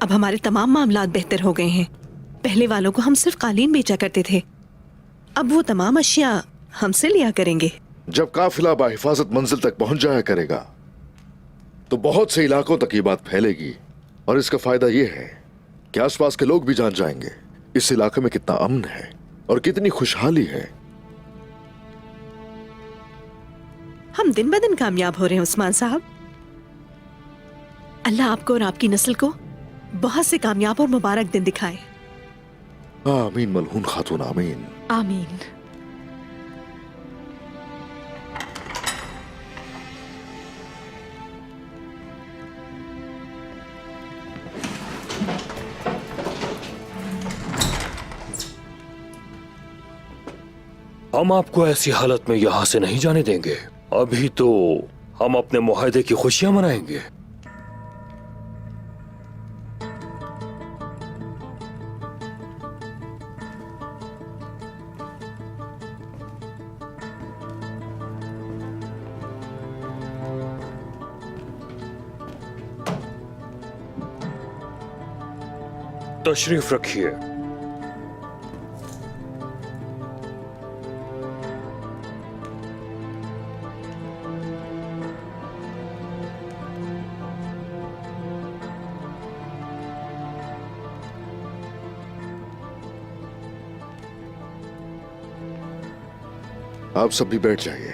अब हमारे तमाम मामलात बेहतर हो गए हैं। पहले वालों को हम सिर्फ कालीन बेचा करते थे, अब वो तमाम अशिया हमसे लिया करेंगे। जब काफिला बाहिफाजत मंजिल तक पहुंच जाया करेगा तो बहुत से इलाकों तक ये बात फैलेगी, और इसका फायदा ये है कि आसपास के लोग भी जान जाएंगे इस इलाके में कितना अमन है और कितनी खुशहाली है। हम दिन ब दिन कामयाब हो रहे हैं उस्मान साहब। अल्लाह आपको और आपकी नस्ल को बहुत से कामयाब और मुबारक दिन दिखाए। आमीन मलहून खातून, आमीन। आमीन। हम आपको ऐसी हालत में यहाँ से नहीं जाने देंगे। अभी तो हम अपने मुआहदे की खुशियां मनाएंगे। तशरीफ रखिए। आप सब भी बैठ जाइए।